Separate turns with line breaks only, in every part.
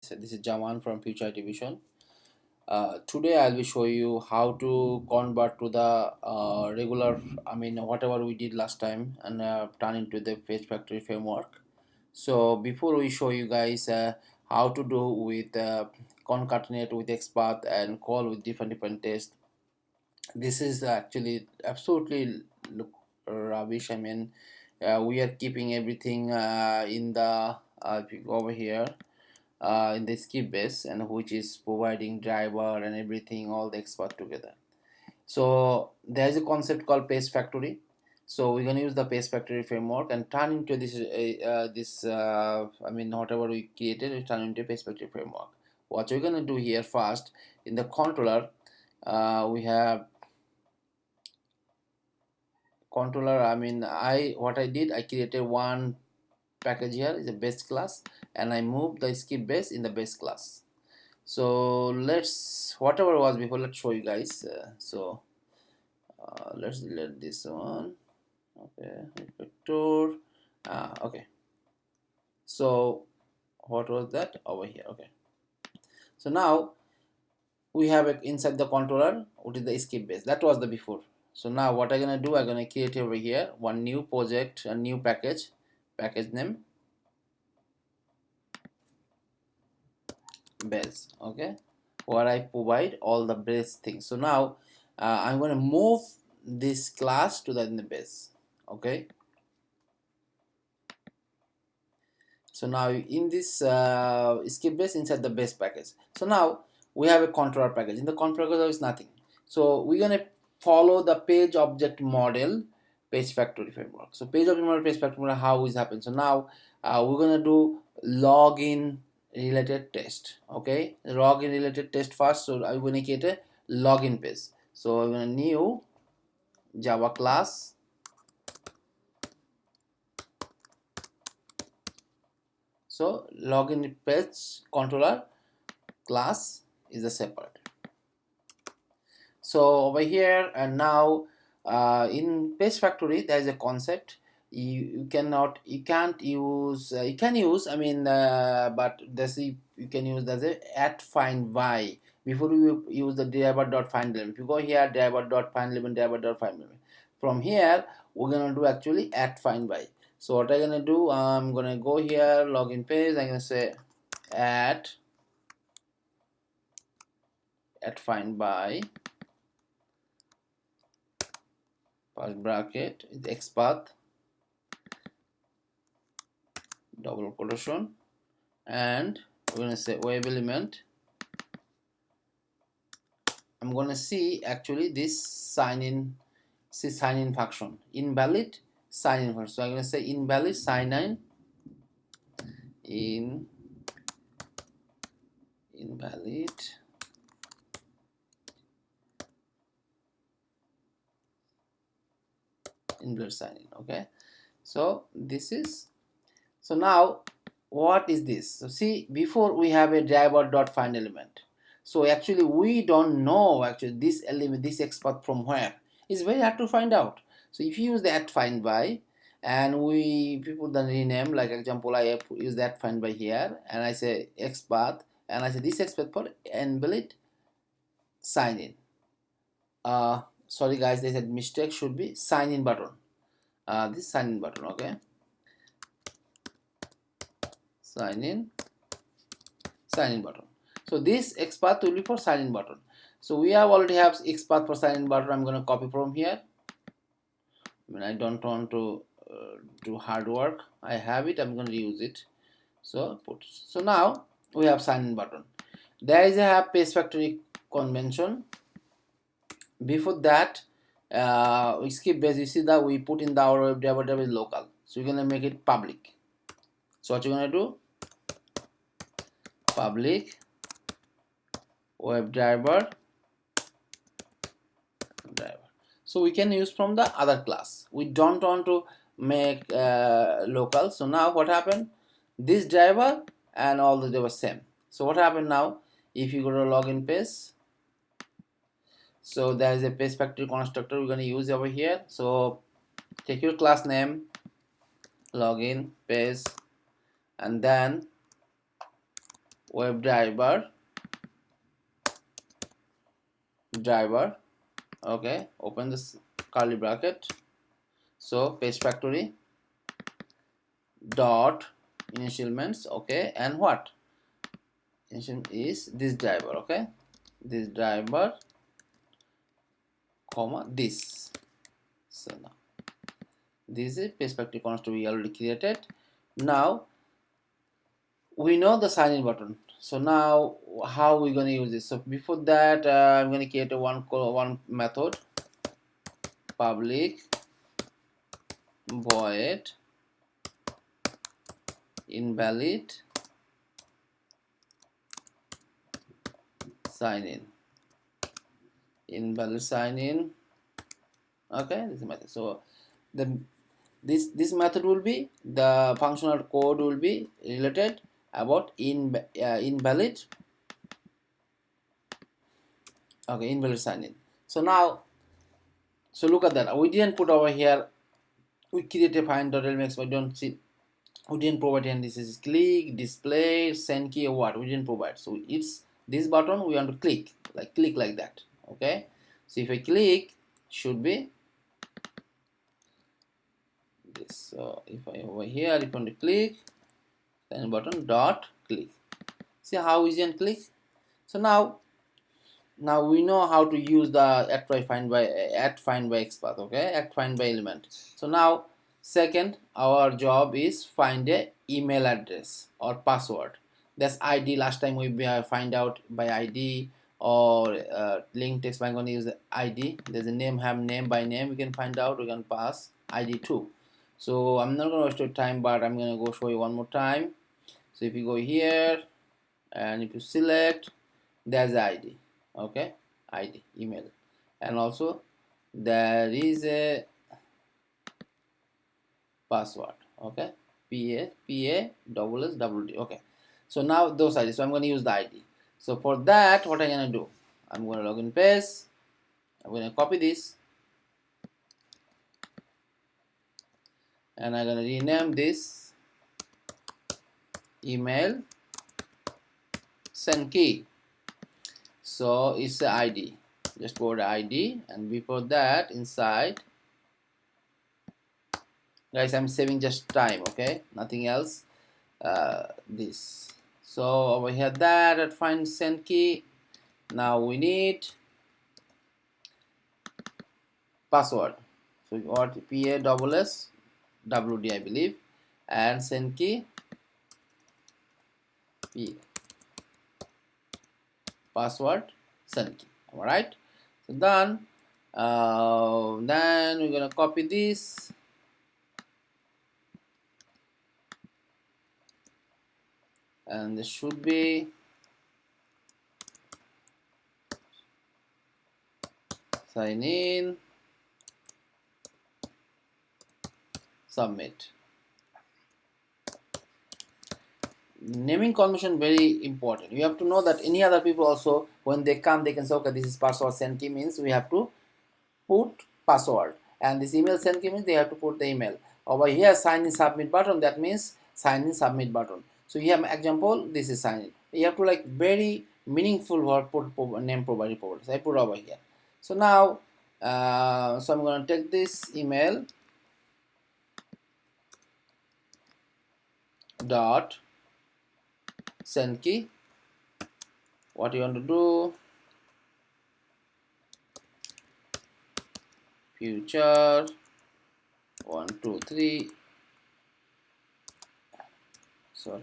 So this is Jaman from Future Division. Today I'll be showing you how to convert to the regular, whatever we did last time, and turn into the page factory framework. So before we show you guys how to do with concatenate with XPath and call with different tests, this is actually absolutely look rubbish. We are keeping everything in the if you go over here in the skip base, and which is providing driver and everything, all the expert together. So there's a concept called page factory. So we're going to use the page factory framework and turn into whatever we created, we turn into page factory framework. What we're going to do here first, in the controller, we have controller. What I did, I created one package here is a base class, and I moved the skip base in the base class. So let's, whatever was before, let's show you guys. Let's delete this one. Okay, vector. Okay, so what was that over here? Okay, so now we have it inside the controller, what is the skip base, that was the before. So now what I'm gonna do, I'm gonna create over here one new project, a new package name base. Okay, where I provide all the base things. So now I'm going to move this class to the base. Okay, so now in this skip base inside the base package, so now we have a controller package. In the controller there is nothing, so we're going to follow the page object model page factory framework. So page object model page factory model, how is happen. So now we're going to do login related test. Okay, login related test first. So I'm going to create a login page. So I'm going to new Java class, so login page controller class is a separate. So over here, and now in page factory there is a concept. You can't use, you can use, but this you can use as a at find by. Before you use the driver dot find element, if you go here driver dot find element, driver dot find element, from here we're gonna do actually at find by. So what I'm gonna do, I'm gonna go here login page, I'm gonna say at find by first bracket is XPath double quotation, and we're going to say web element. I'm going to see actually this sign in function invalid sign in function. So I'm going to say invalid sign in invalid sign in. Okay, so this is, so now what is this? So see, before we have a driver dot find element, so actually we don't know actually this element, this XPath from where. It's very hard to find out. So if you use the at find by, and people then rename, like example I use that find by here, and I say XPath, and I say this XPath for invalid sign in. Sorry guys, they said mistake, should be sign in button. This sign in button. Okay, sign in button. So this XPath will be for sign in button. So we have already have XPath for sign in button. I'm going to copy from here. I don't want to do hard work. I have it, I'm going to use it. So so now we have sign in button. There is a page factory convention. Before that, we skip base. You see that we put in the our web driver is local, so we're going to make it public. So what you're going to do, public web driver. So we can use from the other class. We don't want to make local. So now what happened, this driver and all the driver same. So what happened now, if you go to login page, so there is a page factory constructor we're going to use over here. So take your class name login page, and then web driver. Okay, open this curly bracket. So page factory dot initialments. Okay, and what initial is this driver. Okay, this driver comma this. So now this is page factory const we already created. Now we know the sign in button. So now how we going to use this? So before that, I'm going to create a one method, public void invalid sign in. Okay, this is method. So the this method will be, the functional code will be related about invalid. Okay, invalid sign in. So now, so look at that. We didn't put over here. We create a find.lmx. We don't see. We didn't provide, and this is click, display, send key, or what we didn't provide. So it's this button we want to click like that. Okay, so if I click, should be this. So if I over here, if I want to click, then button dot click. See how easy and click. So now we know how to use the at find by XPath. Okay, at find by element. So now second, our job is find a email address or password. That's ID. Last time we find out by ID, or link text. I'm going to use the ID. There's a name, have name by name. We can find out. We can pass ID too. So I'm not going to waste your time, but I'm going to go show you one more time. So if you go here and if you select, there's the ID. Okay, ID email, and also there is a password. Okay, PA okay, so now those IDs. So I'm going to use the ID. So for that, what I'm going to do, I'm going to login paste. I'm going to copy this, and I'm going to rename this email send key. So it's the ID. Just put the ID, and before that, inside, guys, I'm saving just time. Okay, nothing else. This. So over here, that at find send key. Now we need password. So what PASSWD, I believe, and send key P password send key. All right. So done. Then we're gonna copy this. And this should be sign in, submit. Naming convention very important. You have to know that any other people also, when they come, they can say, okay, this is password send key, means we have to put password, and this email send key means they have to put the email. Over here, sign in submit button, that means sign in submit button. So you have an example, this is sign in. You have to like very meaningful word, put name provided. So I put over here. So now so I'm going to take this email dot send key. What you want to do, future 1 2 3, sorry,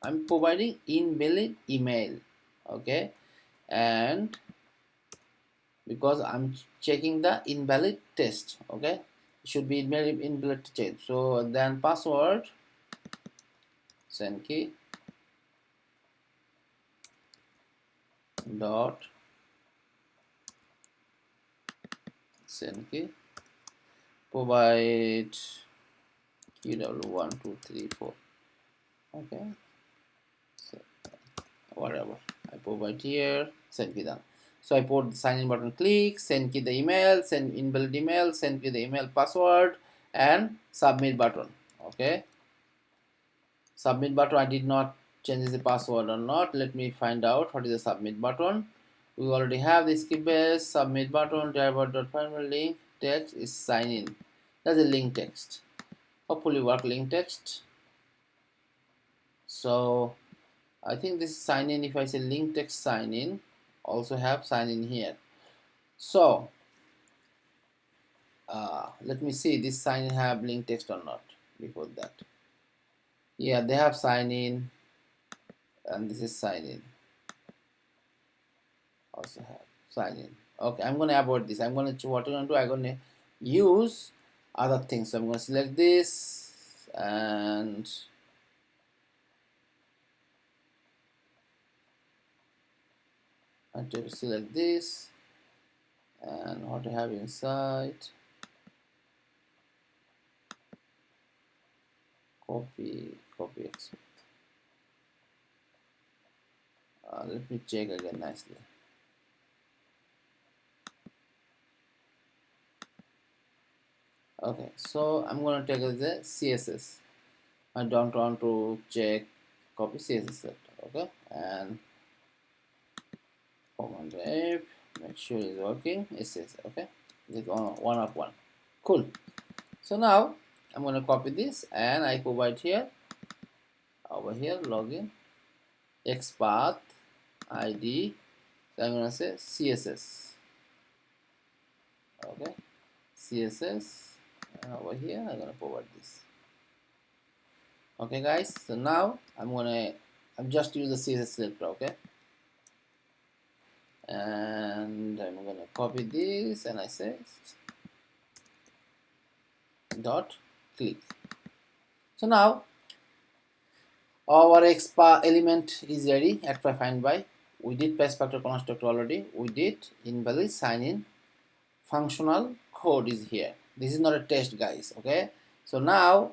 I'm providing invalid email. Okay, and because I'm checking the invalid test. Okay, it should be invalid test. So then password send key dot send key provide QW1 2 3 4. Okay, so whatever I provide here, send key done. So I put the sign in button, click, send key the email, send invalid email, send key the email password, and submit button. Okay, Submit button, I did not change the password or not. Let me find out what is the submit button. We already have the skip base, submit button, driver.primary link text is sign in. That's a link text. Hopefully work link text. So I think this is sign in. If I say link text sign in, also have sign in here. So let me see this sign in have link text or not before that. Yeah, they have sign in, and this is sign in. Also have sign in. Okay, I'm gonna avoid this. I'm gonna what I'm gonna do. I'm gonna use other things. So I'm gonna select this and to select this and what to have inside. Copy export. Let me check again nicely. Okay, so I'm gonna take the CSS. I don't want to check copy CSS selector. Okay, and command F, make sure it's working. It says okay, it's on one of one. Cool. So now I'm gonna copy this and I provide here over here login XPath ID. So I'm gonna say CSS. Okay, CSS, and over here I'm gonna provide this. Okay guys, so now I'm just use the CSS selector. Okay, and I'm gonna copy this and I say dot click. So now our XPath element is ready at find by. We did paste factor construct already. We did invalid sign in. Functional code is here. This is not a test, guys. Okay. So now,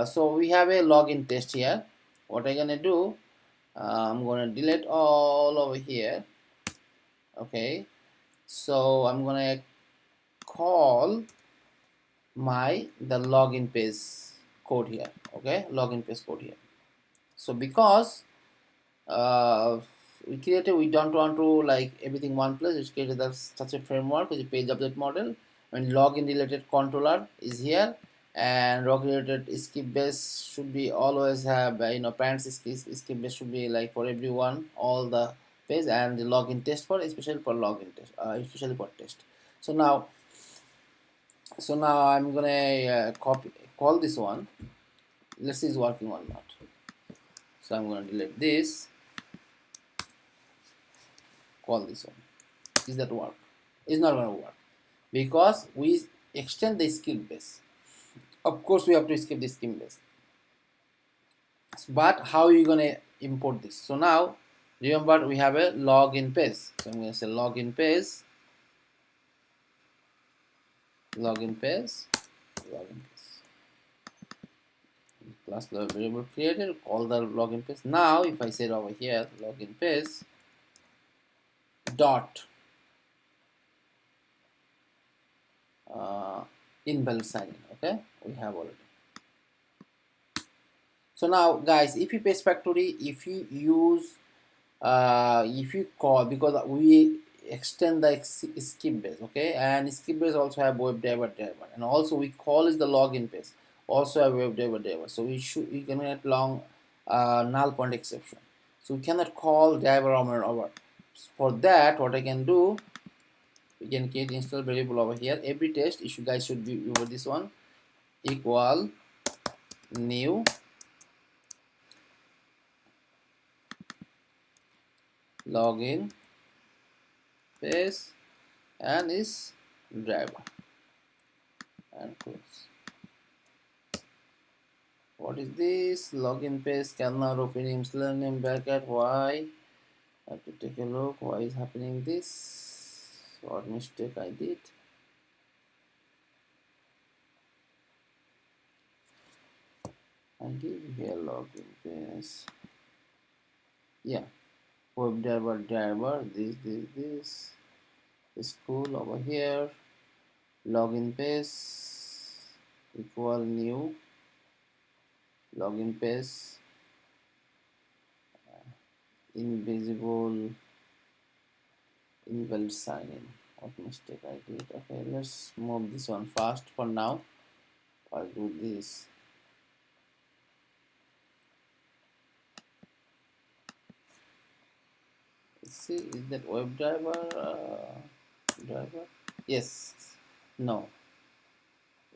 so we have a login test here. What I'm gonna do? I'm gonna delete all over here. Okay. So I'm gonna call the login page code here. Okay, login page code here. So because uh, we don't want to like everything one place. We created such a framework with a page object model, and login related controller is here, and login related skip base should be always have parents skip base should be like for everyone all the page, and the login test for especially for login test, especially for test. So now I'm gonna call this one. Let's see it's working or not. So I'm gonna delete this. Call this one. Is that work? It's not gonna work because we extend the skill base. Of course, we have to skip the skill base. But how are you gonna import this? So now, remember we have a login page. So I'm gonna say login page, login page, login page. Plus the variable created, call the login page. Now, if I say over here login page dot invalid sign in. Okay, we have already. So now guys, if you paste factory, if you use if you call, because we extend the skip base, okay, and skip base also have web driver, and also we call is the login page also have web driver. So we can get long null point exception. So we cannot call driver over. For that, what I can do, we can create install variable over here. Every test issue guys should be over this one equal new login page and is driver and close. What is this? Login page cannot open in Selenium bracket. Why? I have to take a look. Why is happening this? What mistake I did? I did here login page. Yeah, web driver. This is cool over here. Login page equal new login page, invisible, invalid sign in. What mistake I did? Okay, let's move this one fast for now. I'll do this. Let's see, is that driver? Yes. No,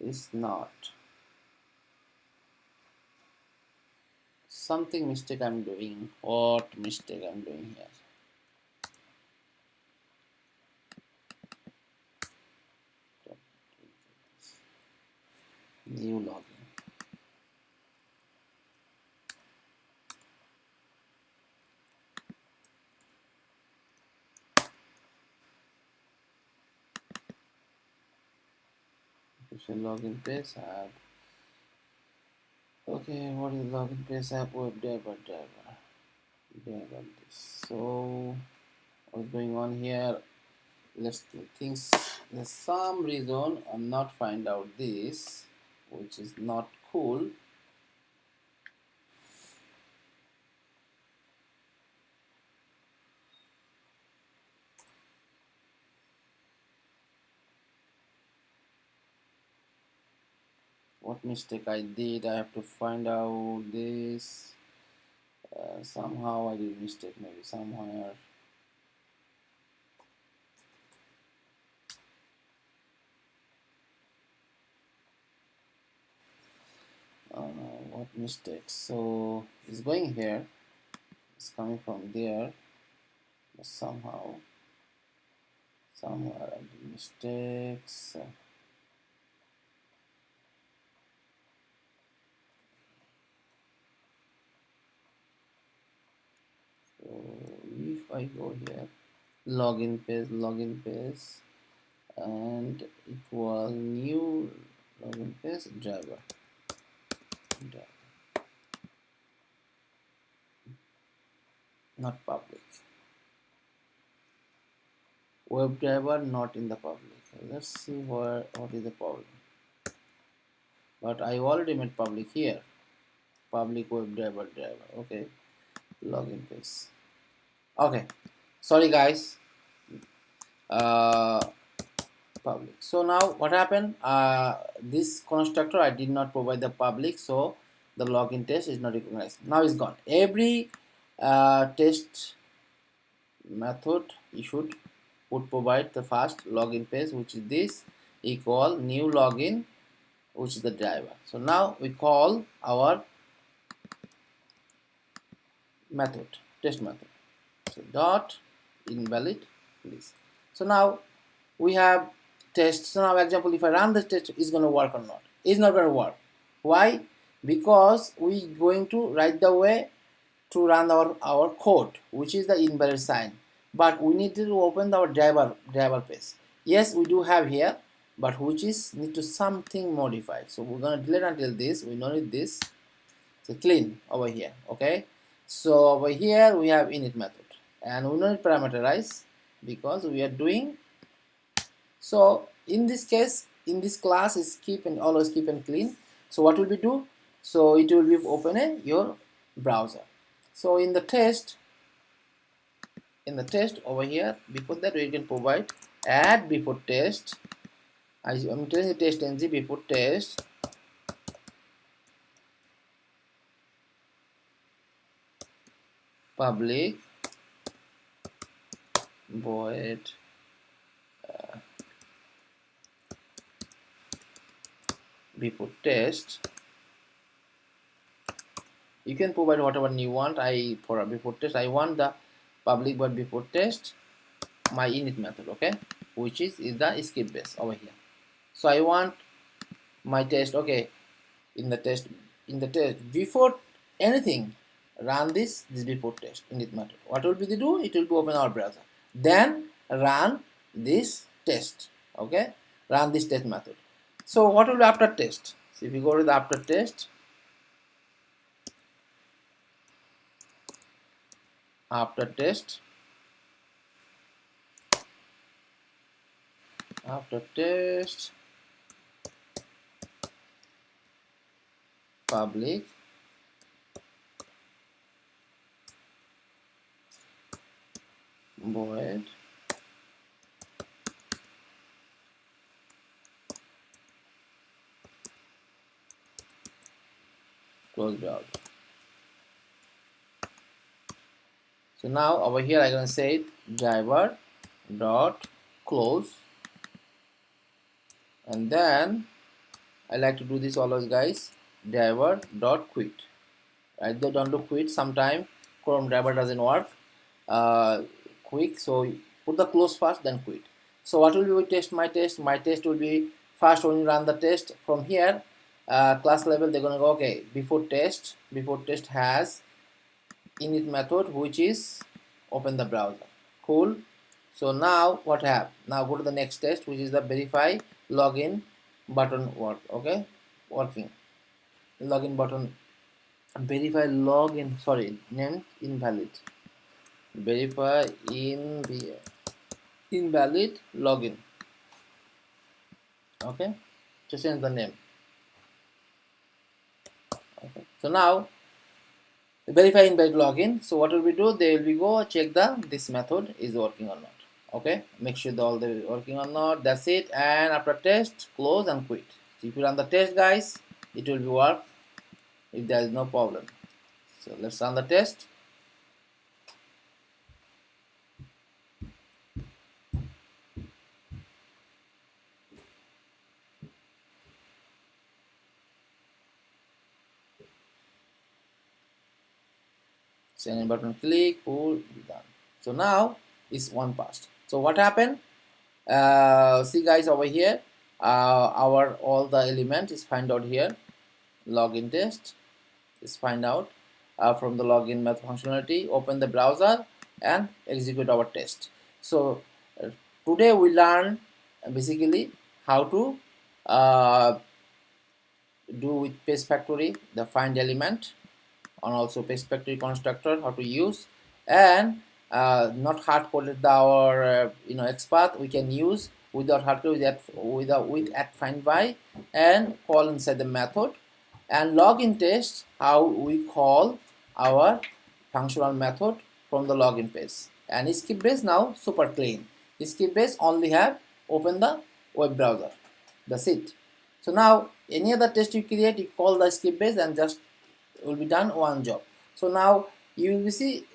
it's not. Something mistake I'm doing. What mistake I'm doing here? New login. It's a login page app. Okay, what is login page app? Web driver this. So what's going on here? Let's do things. There's some reason I'm not find out this, which is not cool. What mistake I did? I have to find out this. Somehow I did mistake, maybe somewhere. What mistake? So it's going here. It's coming from there. But somehow, somewhere I did mistakes. So if I go here, login page, and equal new login page driver, not public. Web driver not in the public. Let's see what is the problem. But I already made public here. Public web driver. Okay, login page. Okay, sorry guys. Uh, Public. So now what happened? This constructor I did not provide the public, so the login test is not recognized. Now it's gone. Every test method you would provide the first login page, which is this equal new login, which is the driver. So now we call our method, test method. So dot invalid this. So now we have test. So now example, if I run the test, is going to work or not? It's not going to work. Why? Because we going to write the way to run our code, which is the invalid sign. But we need to open our driver page. Yes, we do have here, but which is need to something modified. So we're gonna delete until this. We don't need this. So clean over here. Okay. So over here we have init method, and we don't need parameterize because we are doing. So in this case, in this class is keep and always keep and clean. So what will we do? So it will be open your browser. So in the test over here, before that we can provide add before test. I'm telling you test ng before test public void before test. You can provide whatever you want. For a before test I want the public void before test my init method, okay, which is the skip base over here. So I want my test, okay, in the test before anything run this before test init method. What will be the do? It will be open our browser, then run this test, okay, run this test method. So what will be after test? So if you go to the after test public void close browser. So now over here I'm going to say driver dot close, and then I like to do this always, guys. Driver dot quit. Right, they don't do quit. Sometime Chrome driver doesn't work quick, so put the close first, then quit. So what will be with test? My test will be first when you run the test from here. Class level, they're gonna go okay. Before test has init method, which is open the browser. Cool. So now what have? Now go to the next test, which is the verify login button work. Okay, working. Login button, verify login. Sorry, name invalid. Verify invalid login. Okay, just change the name. Okay, so now verify invalid login. So what will we do? They will be go check the this method is working or not. Okay, make sure all the working or not. That's it. And after test, close and quit. So if you run the test, guys, it will be work if there is no problem. So let's run the test. Send button, click, pull, be done. So now is one passed. So what happened? See, guys, over here, our all the element is find out here. Login test is find out from the login method functionality. Open the browser and execute our test. So today we learn basically how to uh, do with page factory the find element, and also page factory constructor how to use, and not hard coded our expert we can use without hard code with at find by and call inside the method, and login test how we call our functional method from the login page. And skip base now super clean. Skip base only have open the web browser. That's it. So now any other test you create, you call the skip base and just will be done one job. So now you will see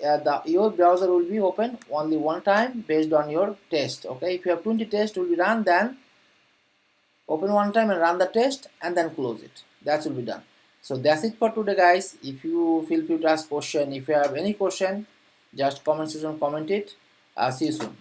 your browser will be open only one time based on your test. Okay, if you have 20 tests will be run, then open one time and run the test and then close it. That will be done. So that's it for today, guys. If you feel free to ask question, if you have any question, just comment section, comment it. See you soon.